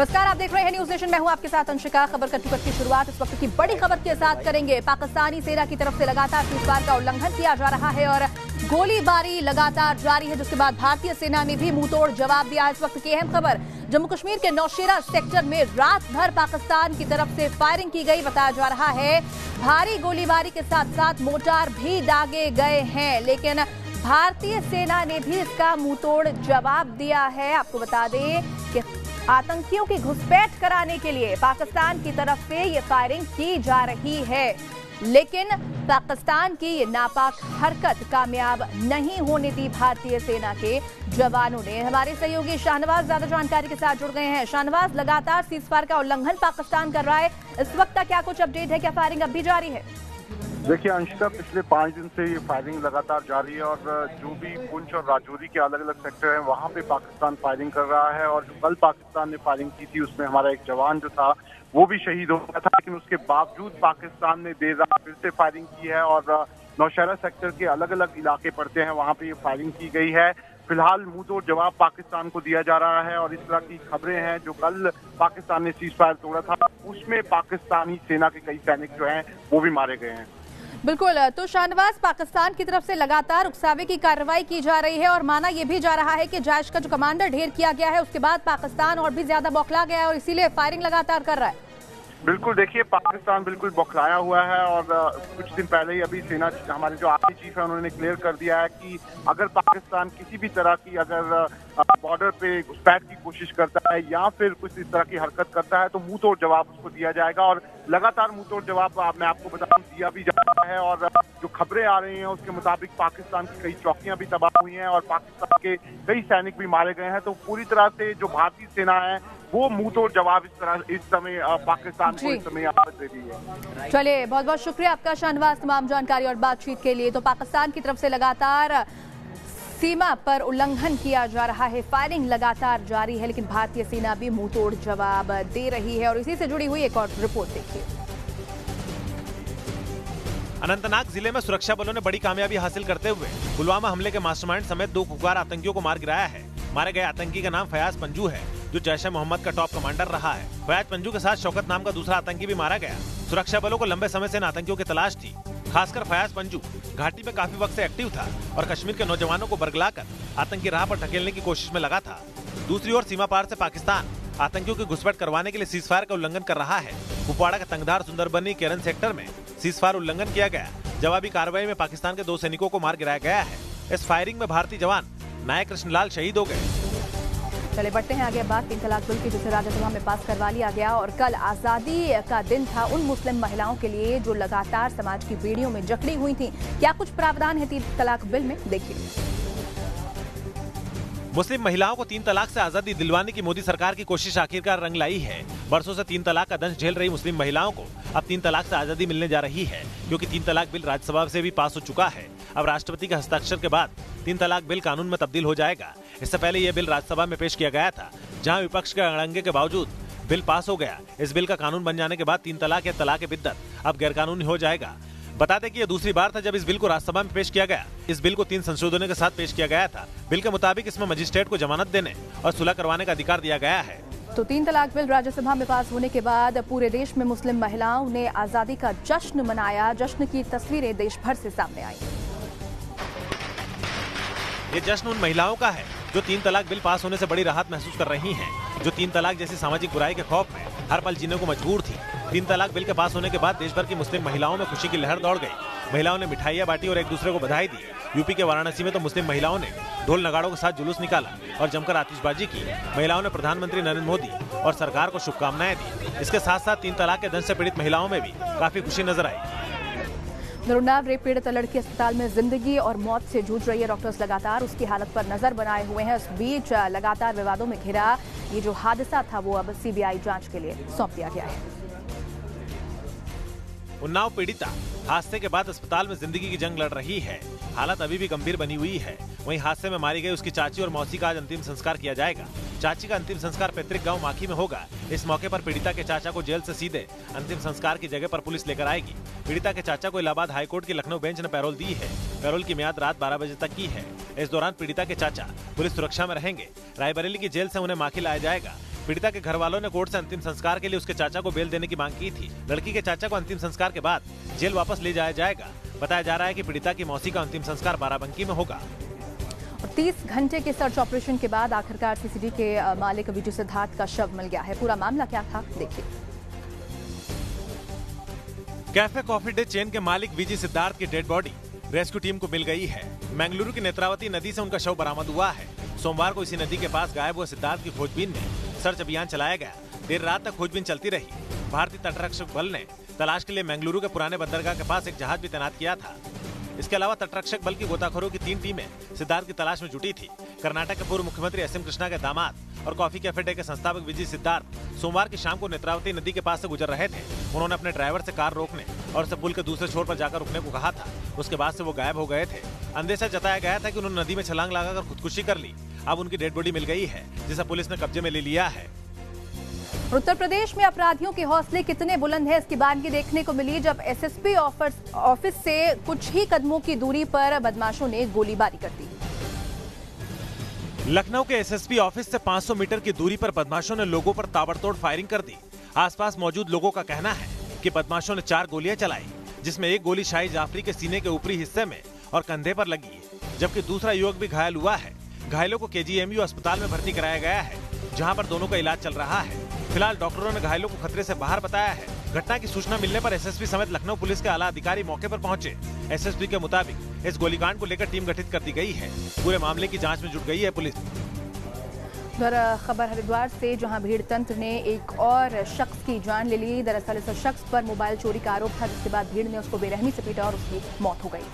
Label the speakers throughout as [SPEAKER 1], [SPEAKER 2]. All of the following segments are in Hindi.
[SPEAKER 1] नमस्कार, आप देख रहे हैं न्यूज नेशन। मैं हूं आपके साथ अंशिका। खबर की शुरुआत इस वक्त की बड़ी खबर के साथ करेंगे। पाकिस्तानी सेना की तरफ से लगातार सीज़फायर का उल्लंघन किया जा रहा है और गोलीबारी लगातार जारी है, जिसके बाद भारतीय सेना ने भी मुंहतोड़ जवाब दिया है। इस वक्त की अहम खबर, जम्मू कश्मीर के नौशेरा सेक्टर में रात भर पाकिस्तान की तरफ से फायरिंग की गई। बताया जा रहा है भारी गोलीबारी के साथ साथ मोर्टार भी दागे गए हैं, लेकिन भारतीय सेना ने भी इसका मुंहतोड़ जवाब दिया है। आपको बता दें कि आतंकियों की घुसपैठ कराने के लिए पाकिस्तान की तरफ से ये फायरिंग की जा रही है, लेकिन पाकिस्तान की ये नापाक हरकत कामयाब नहीं होने दी भारतीय सेना के जवानों ने। हमारे सहयोगी शाहनवाज ज्यादा जानकारी के साथ जुड़ गए हैं। शाहनवाज, लगातार सीज़फायर का उल्लंघन पाकिस्तान कर रहा है, इस वक्त का क्या कुछ अपडेट है? क्या फायरिंग अब भी जारी है?
[SPEAKER 2] देखिए अंशिका, पिछले 5 दिन से ये फायरिंग लगातार जारी है और जो भी पुंछ और राजौरी के अलग अलग सेक्टर हैं वहाँ पे पाकिस्तान फायरिंग कर रहा है। और जो कल पाकिस्तान ने फायरिंग की थी उसमें हमारा एक जवान जो था वो भी शहीद हो गया था, लेकिन उसके बावजूद पाकिस्तान ने देर रात फिर से फायरिंग की है और नौशेरा सेक्टर के अलग अलग इलाके पड़ते हैं, वहाँ पे ये फायरिंग की गई है। फिलहाल मुंहतोड़ जवाब पाकिस्तान को दिया जा रहा है और इस तरह की खबरें हैं। जो कल पाकिस्तान ने सीज़फायर तोड़ा था उसमें पाकिस्तानी सेना के कई सैनिक जो हैं वो भी मारे गए हैं।
[SPEAKER 1] बिल्कुल, तो शाहनवाज, पाकिस्तान की तरफ से लगातार उकसावे की कार्रवाई की जा रही है और माना यह भी जा रहा है कि जैश का जो कमांडर ढेर किया गया है उसके बाद पाकिस्तान और भी ज्यादा बौखला गया है और इसीलिए फायरिंग लगातार कर रहा है।
[SPEAKER 2] बिल्कुल, देखिए पाकिस्तान बिल्कुल बौखलाया हुआ है और कुछ दिन पहले ही अभी सेना हमारे जो आर्मी चीफ है उन्होंने क्लियर कर दिया है कि अगर पाकिस्तान किसी भी तरह की अगर बॉर्डर पे घुसपैठ की कोशिश करता है या फिर कुछ इस तरह की हरकत करता है तो मुंहतोड़ जवाब उसको दिया जाएगा। और लगातार मुंहतोड़ जवाब मैं आपको बता दूं दिया भी जा रहा है और जो खबरें आ रही हैं उसके मुताबिक पाकिस्तान की कई चौकियां भी तबाह हुई हैं और पाकिस्तान के कई सैनिक भी मारे गए हैं। तो पूरी तरह से जो भारतीय सेना है वो मुंहतोड़ जवाब इस समय पाकिस्तान को इस समय दे रही है।
[SPEAKER 1] चलिए, बहुत बहुत शुक्रिया आपका शाहनवाज, तमाम जानकारी और बातचीत के लिए। तो पाकिस्तान की तरफ से लगातार सीमा पर उल्लंघन किया जा रहा है, फायरिंग लगातार जारी है, लेकिन भारतीय सेना भी मुंहतोड़ जवाब दे रही है। और इसी से जुड़ी हुई एक और रिपोर्ट देखिए।
[SPEAKER 3] अनंतनाग जिले में सुरक्षा बलों ने बड़ी कामयाबी हासिल करते हुए पुलवामा हमले के मास्टरमाइंड समेत 2 कुख्यात आतंकियों को मार गिराया है। मारे गए आतंकी का नाम फयाज पंजू है, जो जैश ए मोहम्मद का टॉप कमांडर रहा है। फयाज पंजू के साथ शौकत नाम का दूसरा आतंकी भी मारा गया। सुरक्षा बलों को लंबे समय से इन आतंकियों की तलाश थी। खासकर फयाज पंजू घाटी में काफी वक्त से एक्टिव था और कश्मीर के नौजवानों को बरगलाकर आतंकी राह पर ढकेलने की कोशिश में लगा था। दूसरी ओर सीमा पार से पाकिस्तान आतंकियों की घुसपैठ करवाने के लिए सीज़फायर का उल्लंघन कर रहा है। कुपवाड़ा के तंगधार सुंदरबनी केरन सेक्टर में सीज़फायर उल्लंघन किया गया। जवाबी कार्रवाई में पाकिस्तान के 2 सैनिकों को मार गिराया गया है। इस फायरिंग में भारतीय जवान नायक कृष्णलाल शहीद हो गए।
[SPEAKER 1] चले बढ़ते हैं आगे। बात 3 तलाक बिल की, जिसे राज्यसभा में पास करवा लिया गया और कल आजादी का दिन था उन मुस्लिम महिलाओं के लिए जो लगातार समाज की बेड़ियों में जकड़ी हुई थी। क्या कुछ प्रावधान है 3 तलाक बिल में, देखिए।
[SPEAKER 3] मुस्लिम महिलाओं को 3 तलाक से आजादी दिलवाने की मोदी सरकार की कोशिश आखिरकार रंग लाई है। बरसों से 3 तलाक का दंश झेल रही मुस्लिम महिलाओं को अब 3 तलाक से आजादी मिलने जा रही है, क्योंकि 3 तलाक बिल राज्यसभा से भी पास हो चुका है। अब राष्ट्रपति के हस्ताक्षर के बाद 3 तलाक बिल कानून में तब्दील हो जाएगा। इससे पहले यह बिल राज्यसभा में पेश किया गया था, जहां विपक्ष के अड़ंगे के बावजूद बिल पास हो गया। इस बिल का कानून बन जाने के बाद 3 तलाक या तलाक बिद्दत अब गैरकानूनी हो जाएगा। बता दें कि यह दूसरी बार था जब इस बिल को राज्यसभा में पेश किया गया। इस बिल को 3 संशोधनों के साथ पेश किया गया था। बिल के मुताबिक इसमें मजिस्ट्रेट को जमानत देने और सुलह करवाने का अधिकार दिया गया है।
[SPEAKER 1] तो 3 तलाक बिल राज्यसभा में पास होने के बाद पूरे देश में मुस्लिम महिलाओं ने आजादी का जश्न मनाया। जश्न की तस्वीरें देश भर से सामने आई।
[SPEAKER 3] ये जश्न उन महिलाओं का है जो 3 तलाक बिल पास होने से बड़ी राहत महसूस कर रही हैं, जो 3 तलाक जैसी सामाजिक बुराई के खौफ में हर पल जीने को मजबूर थी। 3 तलाक बिल के पास होने के बाद देश भर की मुस्लिम महिलाओं में खुशी की लहर दौड़ गई। महिलाओं ने मिठाइयां बांटी और एक दूसरे को बधाई दी। यूपी के वाराणसी में तो मुस्लिम महिलाओं ने ढोल नगाड़ों के साथ जुलूस निकाला और जमकर आतिशबाजी की। महिलाओं ने प्रधानमंत्री नरेंद्र मोदी और सरकार को शुभकामनाएं दी। इसके साथ साथ 3 तलाक के दंश से पीड़ित महिलाओं में भी काफी खुशी नजर आई।
[SPEAKER 1] उन्नाव रेप पीड़ित लड़की अस्पताल में जिंदगी और मौत से जूझ रही है। डॉक्टर्स लगातार उसकी हालत पर नजर बनाए हुए हैं। इस बीच लगातार विवादों में घिरा ये जो हादसा था वो अब सीबीआई जांच के लिए सौंप दिया गया है।
[SPEAKER 3] उन्नाव पीड़िता हादसे के बाद अस्पताल में जिंदगी की जंग लड़ रही है। हालत अभी भी गंभीर बनी हुई है। वहीं हादसे में मारी गई उसकी चाची और मौसी का आज अंतिम संस्कार किया जाएगा। चाची का अंतिम संस्कार पैतृक गांव माखी में होगा। इस मौके पर पीड़िता के चाचा को जेल से सीधे अंतिम संस्कार की जगह पर पुलिस लेकर आएगी। पीड़िता के चाचा को इलाहाबाद हाईकोर्ट की लखनऊ बेंच ने पैरोल दी है। पैरोल की मियाद रात 12 बजे तक की है। इस दौरान पीड़िता के चाचा पुलिस सुरक्षा में रहेंगे। रायबरेली की जेल से उन्हें माखी लाया जाएगा। पीड़िता के घर वालों ने कोर्ट से अंतिम संस्कार के लिए उसके चाचा को बेल देने की मांग की थी। लड़की के चाचा को अंतिम संस्कार के बाद जेल वापस ले जाया जाएगा। बताया जा रहा है कि पीड़िता की मौसी का अंतिम संस्कार बाराबंकी में होगा।
[SPEAKER 1] 30 घंटे के सर्च ऑपरेशन के बाद आखिरकार सीसीडी के मालिक विजय सिद्धार्थ का शव मिल गया है। पूरा मामला क्या था, देखिए।
[SPEAKER 3] कैफे कॉफी डे चेन के मालिक विजय सिद्धार्थ की डेड बॉडी रेस्क्यू टीम को मिल गई है। मंगलुरु की नेत्रावती नदी से उनका शव बरामद हुआ है। सोमवार को इसी नदी के पास गायब हुए सिद्धार्थ की खोजबीन में सर्च अभियान चलाया गया। देर रात तक खोजबीन चलती रही। भारतीय तटरक्षक बल ने तलाश के लिए मंगलुरु के पुराने बंदरगाह के पास एक जहाज भी तैनात किया था। इसके अलावा तटरक्षक बल की गोताखोरों की 3 टीमें सिद्धार्थ की तलाश में जुटी थी। कर्नाटक के पूर्व मुख्यमंत्री एस.एम. कृष्णा के दामाद और कॉफी कैफे डे के संस्थापक विजय सिद्धार्थ सोमवार की शाम को नेत्रावती नदी के पास से गुजर रहे थे। उन्होंने अपने ड्राइवर से कार रोकने और उसे पुल के दूसरे छोर पर जाकर रुकने को कहा था। उसके बाद से वो गायब हो गए थे। अंदेशा जताया गया था कि उन्होंने नदी में छलांग लगाकर खुदकुशी कर ली। अब उनकी डेड बॉडी मिल गई है, जिसे पुलिस ने कब्जे में ले लिया है।
[SPEAKER 1] उत्तर प्रदेश में अपराधियों के हौसले कितने बुलंद हैं, इसकी बानगी देखने को मिली जब एसएसपी ऑफिस से कुछ ही कदमों की दूरी पर बदमाशों ने गोलीबारी कर दी।
[SPEAKER 3] लखनऊ के एसएसपी ऑफिस से 500 मीटर की दूरी पर बदमाशों ने लोगों पर ताबड़तोड़ फायरिंग कर दी। आसपास मौजूद लोगों का कहना है कि बदमाशों ने 4 गोलियां चलाई, जिसमें एक गोली शाहिद जाफरी के सीने के ऊपरी हिस्से में और कंधे पर लगी, जबकि दूसरा युवक भी घायल हुआ है। घायलों को केजीएमयू अस्पताल में भर्ती कराया गया है, जहां पर दोनों का इलाज चल रहा है। फिलहाल डॉक्टरों ने घायलों को खतरे से बाहर बताया है। घटना की सूचना मिलने पर एसएसपी समेत लखनऊ पुलिस के आला अधिकारी मौके पर पहुंचे। एसएसपी के मुताबिक इस गोलीकांड को लेकर टीम गठित कर दी गई है। पूरे मामले की जांच में जुट गई है पुलिस।
[SPEAKER 1] खबर हरिद्वार से, जहां भीड़ तंत्र ने एक और शख्स की जान ले ली। दरअसल इस शख्स पर मोबाइल चोरी का आरोप था, जिसके बाद भीड़ ने उसको बेरहमी से पीटा और उसकी मौत हो गई।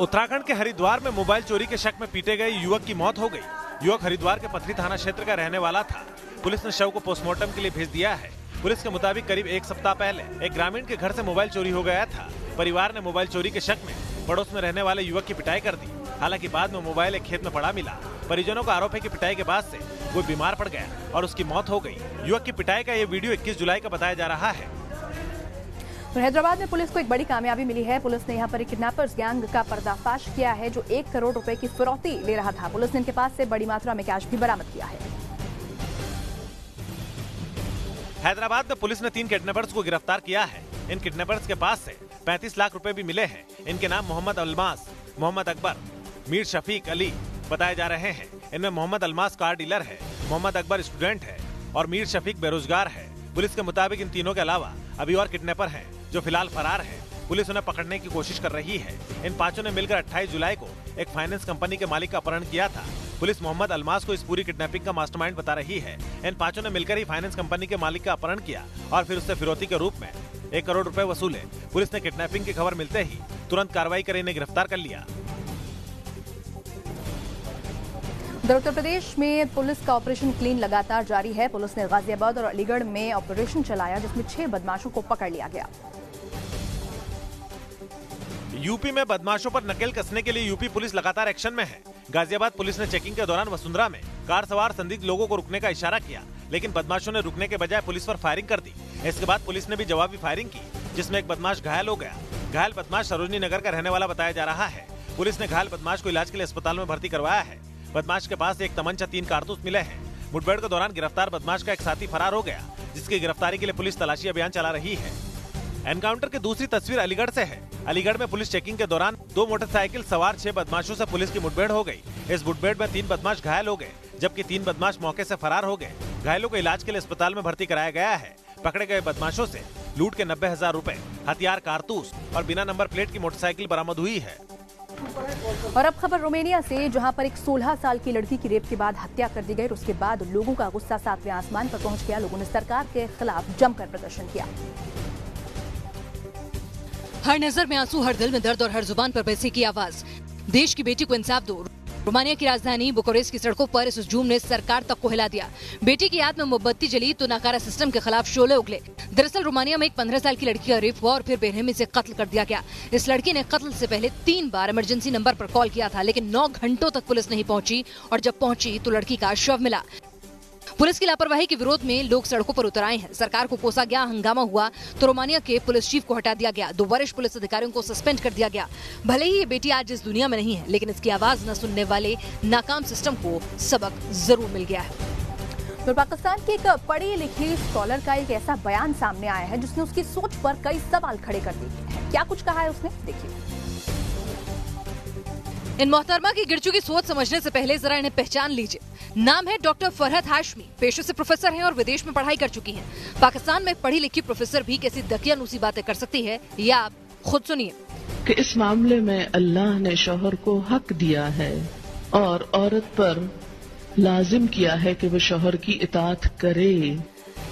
[SPEAKER 3] उत्तराखंड के हरिद्वार में मोबाइल चोरी के शक में पीटे गए युवक की मौत हो गई। युवक हरिद्वार के पथरी थाना क्षेत्र का रहने वाला था। पुलिस ने शव को पोस्टमार्टम के लिए भेज दिया है। पुलिस के मुताबिक करीब 1 सप्ताह पहले एक ग्रामीण के घर से मोबाइल चोरी हो गया था। परिवार ने मोबाइल चोरी के शक में पड़ोस में रहने वाले युवक की पिटाई कर दी। हालांकि बाद में मोबाइल एक खेत में पड़ा मिला। परिजनों का आरोप है कि पिटाई के बाद से वो बीमार पड़ गया और उसकी मौत हो गई। युवक की पिटाई का ये वीडियो 21 जुलाई का बताया जा रहा है।
[SPEAKER 1] हैदराबाद में पुलिस को एक बड़ी कामयाबी मिली है। पुलिस ने यहां पर एक किडनैपर्स गैंग का पर्दाफाश किया है, जो 1 करोड़ रुपए की फिरौती ले रहा था। पुलिस ने इनके पास से बड़ी मात्रा में कैश भी बरामद किया है।
[SPEAKER 3] हैदराबाद में पुलिस ने 3 किडनैपर्स को गिरफ्तार किया है। इन किडनैपर्स के पास से 35 लाख रुपए भी मिले हैं। इनके नाम मोहम्मद अलमास, मोहम्मद अकबर, मीर शफीक अली बताए जा रहे हैं। इनमें मोहम्मद अलमास कार डीलर है, मोहम्मद अकबर स्टूडेंट है और मीर शफीक बेरोजगार है। पुलिस के मुताबिक इन तीनों के अलावा अभी और किडनैपर हैं, जो फिलहाल फरार हैं। पुलिस उन्हें पकड़ने की कोशिश कर रही है। इन 5 ने मिलकर 28 जुलाई को एक फाइनेंस कंपनी के मालिक का अपहरण किया था। पुलिस मोहम्मद अलमास को इस पूरी किडनैपिंग का मास्टरमाइंड बता रही है। इन 5 ने मिलकर ही फाइनेंस कंपनी के मालिक का अपहरण किया और फिर उससे फिरौती के रूप में 1 करोड़ रुपए वसूले। पुलिस ने किडनैपिंग की खबर मिलते ही तुरंत कार्रवाई कर इन्हें गिरफ्तार कर लिया।
[SPEAKER 1] उत्तर प्रदेश में पुलिस का ऑपरेशन क्लीन लगातार जारी है। पुलिस ने गाजियाबाद और अलीगढ़ में ऑपरेशन चलाया, जिसमें 6 बदमाशों को पकड़ लिया गया।
[SPEAKER 3] यूपी में बदमाशों पर नकेल कसने के लिए यूपी पुलिस लगातार एक्शन में है। गाजियाबाद पुलिस ने चेकिंग के दौरान वसुंधरा में कार सवार संदिग्ध लोगों को रुकने का इशारा किया, लेकिन बदमाशों ने रुकने के बजाय पुलिस पर फायरिंग कर दी। इसके बाद पुलिस ने भी जवाबी फायरिंग की, जिसमें एक बदमाश घायल हो गया। घायल बदमाश सरोजनी नगर का रहने वाला बताया जा रहा है। पुलिस ने घायल बदमाश को इलाज के लिए अस्पताल में भर्ती करवाया है। बदमाश के पास एक तमंचा, 3 कारतूस मिले हैं। मुठभेड़ के दौरान गिरफ्तार बदमाश का एक साथी फरार हो गया, जिसकी गिरफ्तारी के लिए पुलिस तलाशी अभियान चला रही है। एनकाउंटर की दूसरी तस्वीर अलीगढ़ से है। अलीगढ़ में पुलिस चेकिंग के दौरान 2 मोटरसाइकिल सवार 6 बदमाशों से पुलिस की मुठभेड़ हो गई। इस मुठभेड़ में 3 बदमाश घायल हो गए, जबकि 3 बदमाश मौके से फरार हो गए। घायलों को इलाज के लिए अस्पताल में भर्ती कराया गया है। पकड़े गए बदमाशों से लूट के 90,000 रुपए, हथियार, कारतूस और बिना नंबर प्लेट की मोटरसाइकिल बरामद हुई है।
[SPEAKER 1] और अब खबर रोमानिया से, जहां पर एक 16 साल की लड़की की रेप के बाद हत्या कर दी गई। उसके बाद लोगों का गुस्सा 7वें आसमान पर पहुंच गया। लोगों ने सरकार के खिलाफ जमकर प्रदर्शन किया।
[SPEAKER 4] हर नजर में आंसू, हर दिल में दर्द और हर जुबान पर पैसे की आवाज। देश की बेटी को इंसाफ दो। रोमानिया की राजधानी बुकारेस्ट की सड़कों पर इस हुजूम ने सरकार तक को हिला दिया। बेटी की याद में मोमबत्ती जली तो नाकारा सिस्टम के खिलाफ शोले उगले। दरअसल रोमानिया में एक 15 साल की लड़की का रेप हुआ और फिर बेरहमी से कत्ल कर दिया गया। इस लड़की ने कत्ल से पहले 3 बार इमरजेंसी नंबर पर कॉल किया था, लेकिन 9 घंटों तक पुलिस नहीं पहुंची और जब पहुंची तो लड़की का शव मिला। पुलिस की लापरवाही के विरोध में लोग सड़कों पर उतर आए हैं। सरकार को कोसा गया, हंगामा हुआ तो रोमानिया के पुलिस चीफ को हटा दिया गया, 2 वरिष्ठ पुलिस अधिकारियों को सस्पेंड कर दिया गया। भले ही ये बेटी आज इस दुनिया में नहीं है, लेकिन इसकी आवाज न सुनने वाले नाकाम सिस्टम को सबक जरूर मिल गया है।
[SPEAKER 1] तो पाकिस्तान के एक पढ़ी लिखी स्कॉलर का एक ऐसा बयान सामने आया है जिसने उसकी सोच पर कई सवाल खड़े कर दिए हैं। क्या कुछ कहा है उसने, देखिए।
[SPEAKER 4] इन मोहतरमा की गिर चुकी सोच समझने से पहले जरा इन्हें पहचान लीजिए। नाम है डॉक्टर फरहत हाशमी, पेशे से प्रोफेसर हैं और विदेश में पढ़ाई कर चुकी हैं। पाकिस्तान में पढ़ी लिखी प्रोफेसर भी कैसी दकियानूसी बातें कर सकती है, या आप खुद सुनिए।
[SPEAKER 5] कि इस मामले में अल्लाह ने शौहर को हक दिया है और औरत पर लाजिम किया है कि वो शौहर की इताअत करे।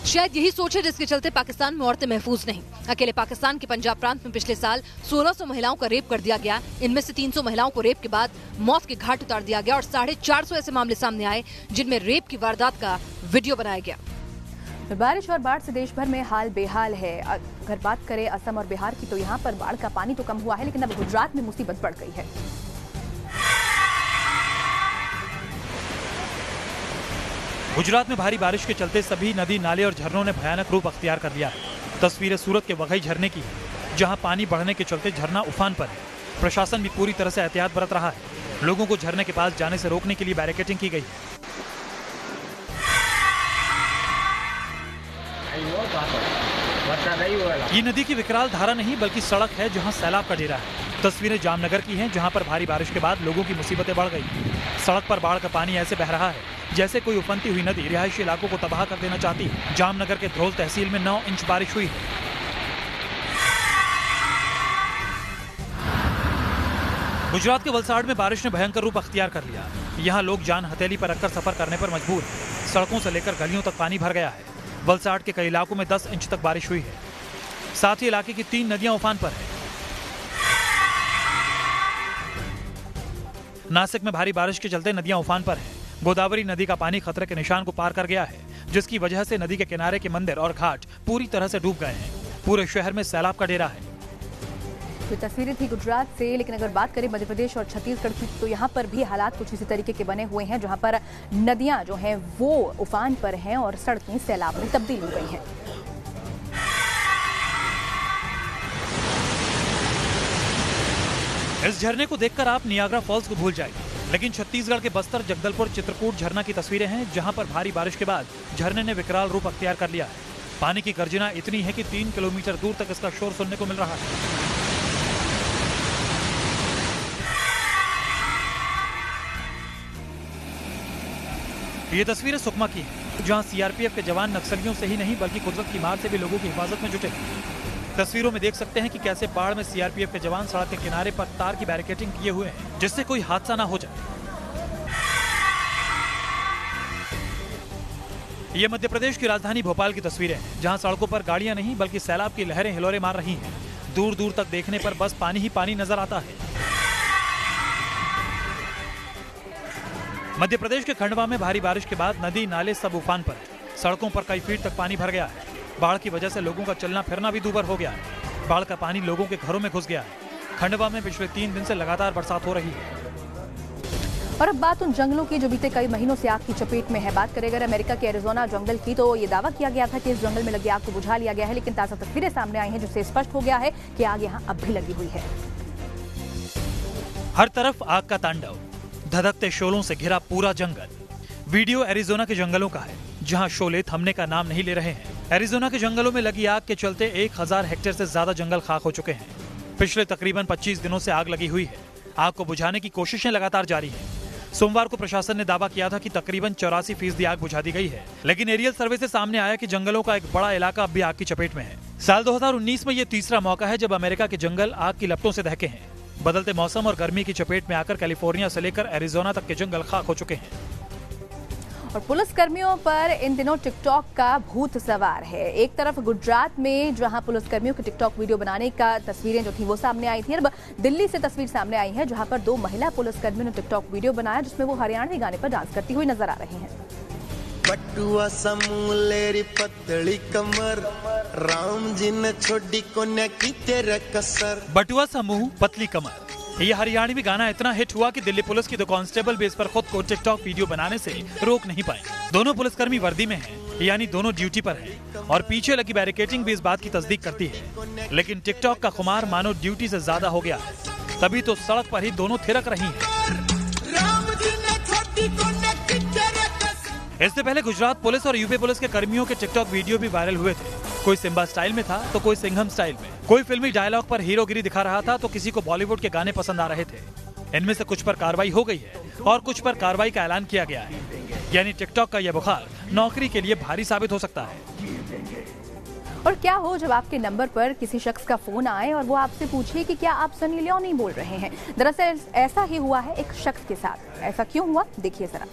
[SPEAKER 4] शायद यही सोच है जिसके चलते पाकिस्तान में औरतें महफूज नहीं। अकेले पाकिस्तान के पंजाब प्रांत में पिछले साल 1600 महिलाओं का रेप कर दिया गया। इनमें से 300 महिलाओं को रेप के बाद मौत के घाट उतार दिया गया और 450 ऐसे मामले सामने आए जिनमें रेप की वारदात का वीडियो बनाया गया।
[SPEAKER 1] बारिश और बाढ़ से देश भर में हाल बेहाल है। अगर बात करें असम और बिहार की तो यहाँ पर बाढ़ का पानी तो कम हुआ है, लेकिन अब गुजरात में मुसीबत बढ़ गई है।
[SPEAKER 6] गुजरात में भारी बारिश के चलते सभी नदी, नाले और झरनों ने भयानक रूप अख्तियार कर लिया है। तस्वीरें सूरत के वघई झरने की है, जहां पानी बढ़ने के चलते झरना उफान पर है। प्रशासन भी पूरी तरह से एहतियात बरत रहा है। लोगों को झरने के पास जाने से रोकने के लिए बैरिकेडिंग की गई है। ये नदी की विकराल धारा नहीं बल्कि सड़क है जहां सैलाब का डेरा है। तस्वीरें जामनगर की हैं, जहां पर भारी बारिश के बाद लोगों की मुसीबतें बढ़ गई। सड़क पर बाढ़ का पानी ऐसे बह रहा है जैसे कोई उफनती हुई नदी रिहायशी इलाकों को तबाह कर देना चाहती है। जामनगर के ध्रोल तहसील में 9 इंच बारिश हुई है। गुजरात के वलसाड़ में बारिश ने भयंकर रूप अख्तियार कर लिया। यहाँ लोग जान हथेली पर रखकर सफर करने पर मजबूर हैं। सड़कों से लेकर गलियों तक पानी भर गया है। वलसाड़ के कई इलाकों में 10 इंच तक बारिश हुई है। साथ ही इलाके की 3 नदियां उफान पर है। नासिक में भारी बारिश के चलते नदियां उफान पर हैं। गोदावरी नदी का पानी खतरे के निशान को पार कर गया है, जिसकी वजह से नदी के किनारे के मंदिर और घाट पूरी तरह से डूब गए हैं। पूरे शहर में सैलाब का डेरा है।
[SPEAKER 1] तो तस्वीरें थी गुजरात से, लेकिन अगर बात करें मध्य प्रदेश और छत्तीसगढ़ की तो यहाँ पर भी हालात कुछ इसी तरीके के बने हुए हैं, जहाँ पर नदियां जो हैं वो उफान पर हैं और सड़कें सैलाब में तब्दील हो गई हैं।
[SPEAKER 6] इस झरने को देखकर आप नियाग्रा फॉल्स को भूल जाएंगे, लेकिन छत्तीसगढ़ के बस्तर, जगदलपुर, चित्रकूट झरना की तस्वीरें हैं, जहां पर भारी बारिश के बाद झरने ने विकराल रूप अख्तियार कर लिया है। पानी की गर्जना इतनी है कि 3 किलोमीटर दूर तक इसका शोर सुनने को मिल रहा है। ये तस्वीरें सुकमा की हैं, जहां सीआरपीएफ के जवान नक्सलियों से ही नहीं बल्कि कुदरत की मार से भी लोगों की हिफाजत में जुटे। तस्वीरों में देख सकते हैं कि कैसे बाढ़ में सीआरपीएफ के जवान सड़क के किनारे पर तार की बैरिकेडिंग किए हुए हैं, जिससे कोई हादसा ना हो जाए। ये मध्य प्रदेश की राजधानी भोपाल की तस्वीरें हैं, जहां सड़कों पर गाड़ियां नहीं बल्कि सैलाब की लहरें हिलोरे मार रही हैं। दूर दूर तक देखने पर बस पानी ही पानी नजर आता है। मध्य प्रदेश के खंडवा में भारी बारिश के बाद नदी, नाले सब उफान पर है। सड़कों पर कई फीट तक पानी भर गया है। बाढ़ की वजह से लोगों का चलना फिरना भी दूभर हो गया है। बाढ़ का पानी लोगों के घरों में घुस गया है। खंडवा में पिछले 3 दिन से लगातार बरसात हो रही है।
[SPEAKER 1] और अब बात उन जंगलों की जो बीते कई महीनों से आग की चपेट में है। बात करें अगर अमेरिका के एरिजोना जंगल की, तो ये दावा किया गया था कि इस जंगल में लगी आग को बुझा लिया गया है, लेकिन ताजा तस्वीरें सामने आई हैं जिससे स्पष्ट हो गया है कि आग यहाँ अब भी लगी हुई है।
[SPEAKER 6] हर तरफ आग का तांडव, धधकते शोलों से घिरा पूरा जंगल। वीडियो एरिजोना के जंगलों का है, जहां शोले थमने का नाम नहीं ले रहे हैं। एरिजोना के जंगलों में लगी आग के चलते 1000 हेक्टेयर से ज्यादा जंगल खाक हो चुके हैं। पिछले तकरीबन 25 दिनों से आग लगी हुई है। आग को बुझाने की कोशिशें लगातार जारी हैं। सोमवार को प्रशासन ने दावा किया था कि तकरीबन 84% आग बुझा दी गई है, लेकिन एरियल सर्वे से सामने आया कि जंगलों का एक बड़ा इलाका अब भी आग की चपेट में है। साल 2019 में ये तीसरा मौका है जब अमेरिका के जंगल आग की लपटों से दहके हैं। बदलते मौसम और गर्मी की चपेट में आकर कैलिफोर्निया से लेकर एरिजोना तक के जंगल खाक हो चुके हैं।
[SPEAKER 1] और पुलिस कर्मियों पर इन दिनों टिकटॉक का भूत सवार है। एक तरफ गुजरात में जहां पुलिस कर्मियों के टिकटॉक वीडियो बनाने का तस्वीरें जो थी वो सामने आई थी, अब दिल्ली से तस्वीर सामने आई है जहां पर 2 महिला पुलिस कर्मियों ने टिकटॉक वीडियो बनाया जिसमें वो हरियाणवी गाने पर डांस करती हुई नजर आ रही हैं।
[SPEAKER 7] बटुआ समूलेरी पतली कमर, राम जी ने छोड़ी कोन्या की तेरे कसर।
[SPEAKER 6] बटुआ समूह पतली कमर, ये हरियाणवी गाना इतना हिट हुआ कि दिल्ली पुलिस की 2 कांस्टेबल भी इस पर खुद को टिकटॉक वीडियो बनाने से रोक नहीं पाए। दोनों पुलिसकर्मी वर्दी में हैं, यानी दोनों ड्यूटी पर हैं, और पीछे लगी बैरिकेडिंग भी इस बात की तस्दीक करती है। लेकिन टिकटॉक का खुमार मानो ड्यूटी से ज्यादा हो गया है, तभी तो सड़क पर ही दोनों थिरक रही हैं। इससे पहले गुजरात पुलिस और यूपी पुलिस के कर्मियों के टिकटॉक वीडियो भी वायरल हुए थे। कोई सिम्बा स्टाइल में था तो कोई सिंघम स्टाइल में, कोई फिल्मी डायलॉग पर हीरोगिरी दिखा रहा था तो किसी को बॉलीवुड के गाने पसंद आ रहे थे। इनमें से कुछ पर कार्रवाई हो गई है और कुछ पर कार्रवाई का ऐलान किया गया है। यानी टिकटॉक का यह बुखार नौकरी के लिए भारी साबित हो सकता है।
[SPEAKER 1] और क्या हो जब आपके नंबर पर किसी शख्स का फोन आए और वो आपसे पूछे कि क्या आप सनी लियोनी बोल रहे हैं। दरअसल ऐसा ही हुआ है एक शख्स के साथ। ऐसा क्यों हुआ, देखिए जरा।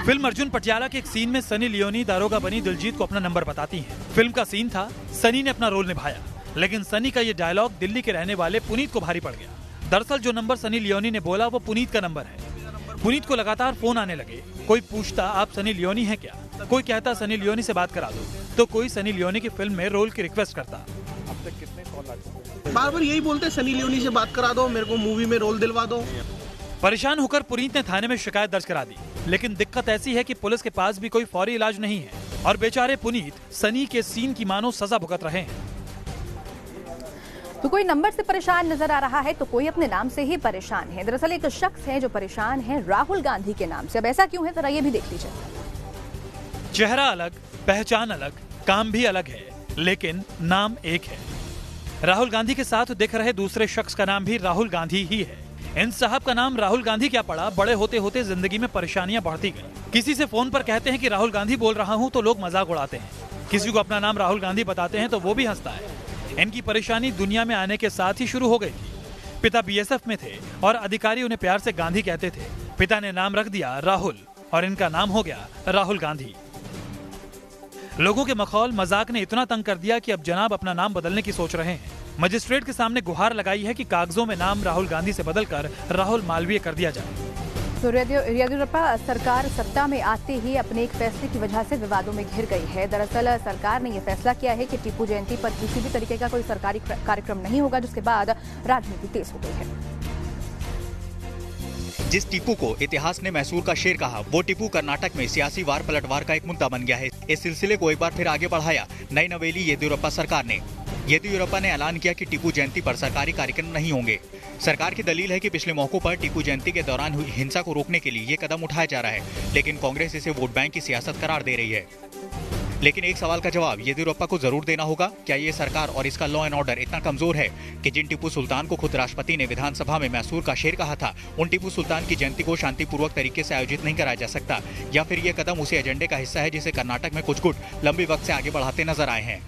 [SPEAKER 6] फिल्म अर्जुन पटियाला के एक सीन में सनी लियोनी दारोगा बनी दिलजीत को अपना नंबर बताती हैं। फिल्म का सीन था, सनी ने अपना रोल निभाया, लेकिन सनी का ये डायलॉग दिल्ली के रहने वाले पुनीत को भारी पड़ गया। दरअसल जो नंबर सनी लियोनी ने बोला वो पुनीत का नंबर है। पुनीत को लगातार फोन आने लगे। कोई पूछता आप सनी लियोनी हैं क्या, कोई कहता सनी लियोनी से बात करा दो, तो कोई सनी लियोनी की फिल्म में रोल की रिक्वेस्ट करता।
[SPEAKER 8] अब तक कितने कॉल आ चुके? बार-बार यही बोलते सनी लियोनी से बात करा दो, मेरे को मूवी में रोल दिलवा दो।
[SPEAKER 6] परेशान होकर पुनीत ने थाने में शिकायत दर्ज करा दी, लेकिन दिक्कत ऐसी है कि पुलिस के पास भी कोई फौरी इलाज नहीं है और बेचारे पुनीत सनी के सीन की मानो सजा भुगत रहे हैं।
[SPEAKER 1] तो कोई नंबर से परेशान नजर आ रहा है तो कोई अपने नाम से ही परेशान है। दरअसल एक शख्स है जो परेशान है राहुल गांधी के नाम से। अब ऐसा क्यों है, जरा ये भी देख लीजिए।
[SPEAKER 6] चेहरा अलग, पहचान अलग, काम भी अलग है, लेकिन नाम एक है। राहुल गांधी के साथ दिख रहे दूसरे शख्स का नाम भी राहुल गांधी ही है। इन साहब का नाम राहुल गांधी क्या पड़ा, बड़े होते होते जिंदगी में परेशानियां बढ़ती गई। किसी से फोन पर कहते हैं कि राहुल गांधी बोल रहा हूं तो लोग मजाक उड़ाते हैं। किसी को अपना नाम राहुल गांधी बताते हैं तो वो भी हंसता है। इनकी परेशानी दुनिया में आने के साथ ही शुरू हो गई थी। पिता बीएसएफ में थे और अधिकारी उन्हें प्यार से गांधी कहते थे। पिता ने नाम रख दिया राहुल और इनका नाम हो गया राहुल गांधी। लोगों के मखौल मजाक ने इतना तंग कर दिया कि अब जनाब अपना नाम बदलने की सोच रहे हैं। मजिस्ट्रेट के सामने गुहार लगाई है कि कागजों में नाम राहुल गांधी से बदलकर राहुल मालवीय कर दिया जाए।
[SPEAKER 1] तो येदियुरप्पा सरकार सत्ता में आते ही अपने एक फैसले की वजह से विवादों में घिर गई है। दरअसल सरकार ने यह फैसला किया है कि टीपू जयंती पर किसी भी तरीके का कोई सरकारी कार्यक्रम नहीं होगा, जिसके बाद राजनीति तेज हो गई है।
[SPEAKER 9] जिस टीपू को इतिहास ने मैसूर का शेर कहा, वो टीपू कर्नाटक में सियासी वार पलटवार का एक मुद्दा बन गया है। इस सिलसिले को एक बार फिर आगे बढ़ाया नई नवेली येदियुरप्पा सरकार ने। येदियुरप्पा ने ऐलान किया कि टीपू जयंती पर सरकारी कार्यक्रम नहीं होंगे। सरकार की दलील है कि पिछले मौकों पर टीपू जयंती के दौरान हुई हिंसा को रोकने के लिए ये कदम उठाया जा रहा है, लेकिन कांग्रेस इसे वोट बैंक की सियासत करार दे रही है। लेकिन एक सवाल का जवाब येदियुरप्पा को जरूर देना होगा। क्या ये सरकार और इसका लॉ एंड ऑर्डर इतना कमजोर है कि जिन टीपू सुल्तान को खुद राष्ट्रपति ने विधानसभा में मैसूर का शेर कहा था, उन टीपू सुल्तान की जयंती को शांतिपूर्वक तरीके से आयोजित नहीं कराया जा सकता? या फिर ये कदम उसी एजेंडे का हिस्सा है जिसे कर्नाटक में कुछ गुट लंबे वक्त से आगे बढ़ाते नजर आए हैं?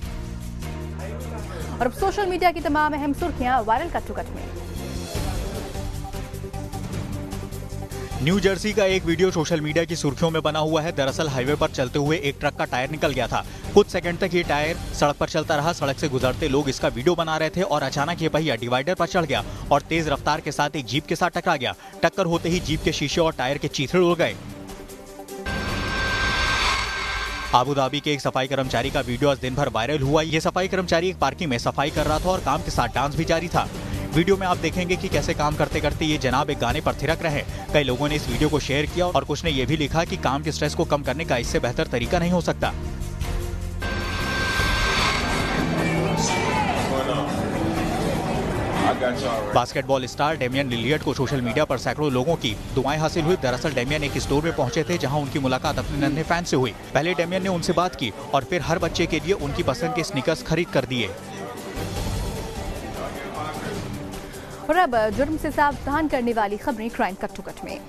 [SPEAKER 1] और अब सोशल मीडिया की तमाम अहम सुर्खियां वायरल कट टू कट में।
[SPEAKER 9] न्यू जर्सी का एक वीडियो सोशल मीडिया की सुर्खियों में बना हुआ है। दरअसल हाईवे पर चलते हुए एक ट्रक का टायर निकल गया था। कुछ सेकंड तक ये टायर सड़क पर चलता रहा। सड़क से गुजरते लोग इसका वीडियो बना रहे थे और अचानक ये पहिया डिवाइडर पर चढ़ गया और तेज रफ्तार के साथ एक जीप के साथ टकरा गया। टक्कर होते ही जीप के शीशे और टायर के चीथड़े उड़ गए। आबू धाबी के एक सफाई कर्मचारी का वीडियो आज दिन भर वायरल हुआ। ये सफाई कर्मचारी एक पार्किंग में सफाई कर रहा था और काम के साथ डांस भी जारी था। वीडियो में आप देखेंगे कि कैसे काम करते करते ये जनाब एक गाने पर थिरक रहे। कई लोगों ने इस वीडियो को शेयर किया और कुछ ने यह भी लिखा कि काम के स्ट्रेस को कम करने का इससे बेहतर तरीका नहीं हो सकता। बास्केटबॉल स्टार डेमियन लिलियट को सोशल मीडिया पर सैकड़ों लोगों की दुआएं हासिल हुई। दरअसल डेमियन एक स्टोर में पहुंचे थे जहां उनकी मुलाकात अपने नन्हे फैन से हुई। पहले डेमियन ने उनसे बात की और फिर हर बच्चे के लिए उनकी पसंद के स्नीकर्स खरीद कर दिए।
[SPEAKER 1] और अब जुर्म से सावधान करने वाली खबरें क्राइम कट टू कट में।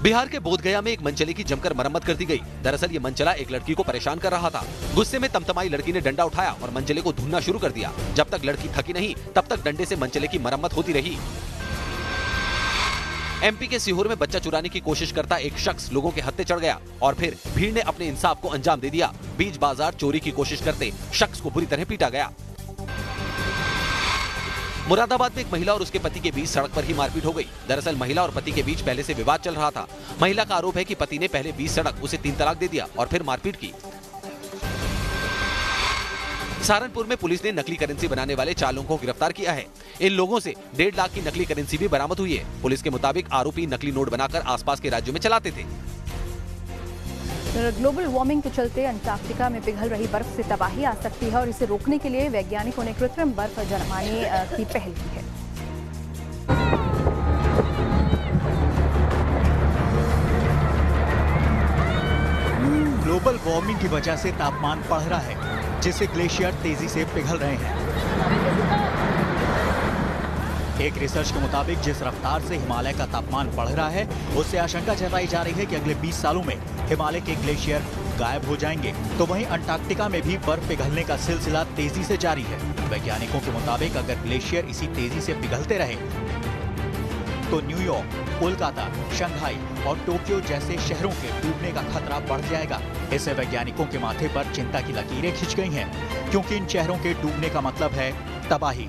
[SPEAKER 10] बिहार के बोधगया में एक मनचले की जमकर मरम्मत कर दी गई। दरअसल ये मनचला एक लड़की को परेशान कर रहा था। गुस्से में तमतमाई लड़की ने डंडा उठाया और मनचले को धुनना शुरू कर दिया। जब तक लड़की थकी नहीं तब तक डंडे से मनचले की मरम्मत होती रही। एमपी के सीहोर में बच्चा चुराने की कोशिश करता एक शख्स लोगों के हत्थे चढ़ गया और फिर भीड़ ने अपने इंसाफ को अंजाम दे दिया। बीच बाजार चोरी की कोशिश करते शख्स को बुरी तरह पीटा गया। मुरादाबाद में एक महिला और उसके पति के बीच सड़क पर ही मारपीट हो गई। दरअसल महिला और पति के बीच पहले से विवाद चल रहा था। महिला का आरोप है कि पति ने पहले बीच सड़क उसे 3 तलाक दे दिया और फिर मारपीट की। सहारनपुर में पुलिस ने नकली करेंसी बनाने वाले 4 लोगों को गिरफ्तार किया है। इन लोगों से 1.5 लाख की नकली करेंसी भी बरामद हुई है। पुलिस के मुताबिक आरोपी नकली नोट बनाकर आसपास के राज्यों में चलाते थे।
[SPEAKER 1] ग्लोबल वार्मिंग के चलते अंटार्कटिका में पिघल रही बर्फ से तबाही आ सकती है और इसे रोकने के लिए वैज्ञानिकों ने कृत्रिम बर्फ जमाने की पहल की है।
[SPEAKER 9] ग्लोबल वार्मिंग की वजह से तापमान बढ़ रहा है, जिससे ग्लेशियर तेजी से पिघल रहे हैं। एक रिसर्च के मुताबिक जिस रफ्तार से हिमालय का तापमान बढ़ रहा है, उससे आशंका जताई जा रही है कि अगले 20 सालों में हिमालय के ग्लेशियर गायब हो जाएंगे। तो वहीं अंटार्कटिका में भी बर्फ पिघलने का सिलसिला तेजी से जारी है। वैज्ञानिकों के मुताबिक अगर ग्लेशियर इसी तेजी से पिघलते रहे तो न्यूयॉर्क, कोलकाता, शंघाई और टोक्यो जैसे शहरों के डूबने का खतरा बढ़ जाएगा। इससे वैज्ञानिकों के माथे पर चिंता की लकीरें खिंच गई हैं, क्योंकि इन शहरों के डूबने का मतलब है तबाही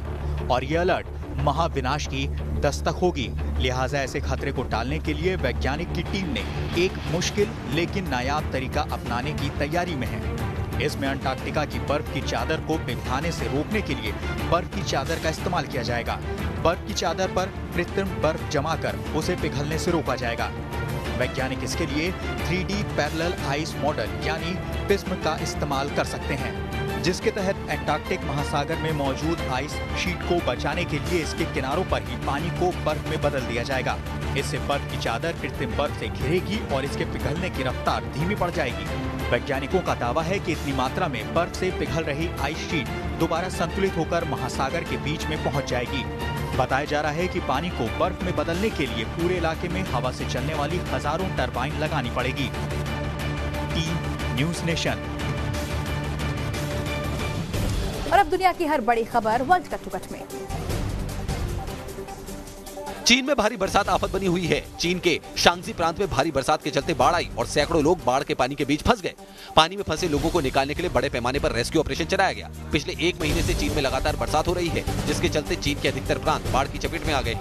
[SPEAKER 9] और ये अलर्ट महाविनाश की दस्तक होगी। लिहाजा ऐसे खतरे को टालने के लिए वैज्ञानिक की टीम ने एक मुश्किल लेकिन नायाब तरीका अपनाने की तैयारी में है। इसमें अंटार्कटिका की बर्फ की चादर को पिघलाने से रोकने के लिए बर्फ की चादर का इस्तेमाल किया जाएगा। बर्फ की चादर पर कृत्रिम बर्फ जमाकर उसे पिघलने से रोका जाएगा। वैज्ञानिक इसके लिए 3D पैरेलल आइस मॉडल यानी प्रिज्म का इस्तेमाल कर सकते हैं, जिसके तहत अंटार्कटिक महासागर में मौजूद आइस शीट को बचाने के लिए इसके किनारों पर ही पानी को बर्फ में बदल दिया जाएगा। इससे बर्फ की चादर कृत्रिम बर्फ से घिरेगी और इसके पिघलने की रफ्तार धीमी पड़ जाएगी। वैज्ञानिकों का दावा है कि इतनी मात्रा में बर्फ से पिघल रही आइस शीट दोबारा संतुलित होकर महासागर के बीच में पहुंच जाएगी। बताया जा रहा है कि पानी को बर्फ में बदलने के लिए पूरे इलाके में हवा से चलने वाली हजारों टरबाइन लगानी पड़ेगी। Team news nation.
[SPEAKER 1] और अब दुनिया की हर बड़ी खबर वर्ल्ड कट टू कट में।
[SPEAKER 10] चीन में भारी बरसात आफत बनी हुई है। चीन के शांगजी प्रांत में भारी बरसात के चलते बाढ़ आई और सैकड़ों लोग बाढ़ के पानी के बीच फंस गए। पानी में फंसे लोगों को निकालने के लिए बड़े पैमाने पर रेस्क्यू ऑपरेशन चलाया गया। पिछले 1 महीने से चीन में लगातार बरसात हो रही है, जिसके चलते चीन के अधिकतर प्रांत बाढ़ की चपेट में आ गए।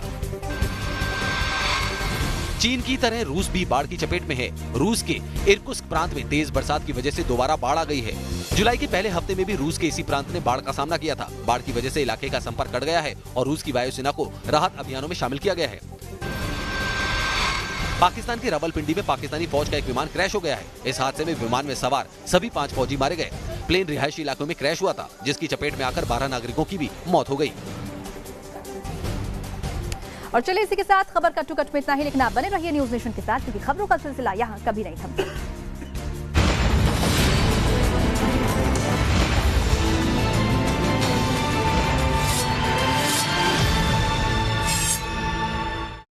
[SPEAKER 10] चीन की तरह रूस भी बाढ़ की चपेट में है। रूस के इरकुत्स्क प्रांत में तेज बरसात की वजह से दोबारा बाढ़ आ गई है। जुलाई के पहले हफ्ते में भी रूस के इसी प्रांत ने बाढ़ का सामना किया था। बाढ़ की वजह से इलाके का संपर्क कट गया है और रूस की वायुसेना को राहत अभियानों में शामिल किया गया है। पाकिस्तान के रावलपिंडी में पाकिस्तानी फौज का एक विमान क्रैश हो गया है। इस हादसे में विमान में सवार सभी 5 फौजी मारे गए। प्लेन रिहायशी इलाकों में क्रैश हुआ था, जिसकी चपेट में आकर 12 नागरिकों की भी मौत हो गई।
[SPEAKER 1] और चलिए इसी के साथ खबर कट टू कट में इतना ही, लेकिन आप बने रहिए न्यूज़ नेशन के साथ, क्योंकि खबरों का सिलसिला यहाँ कभी नहीं थमता।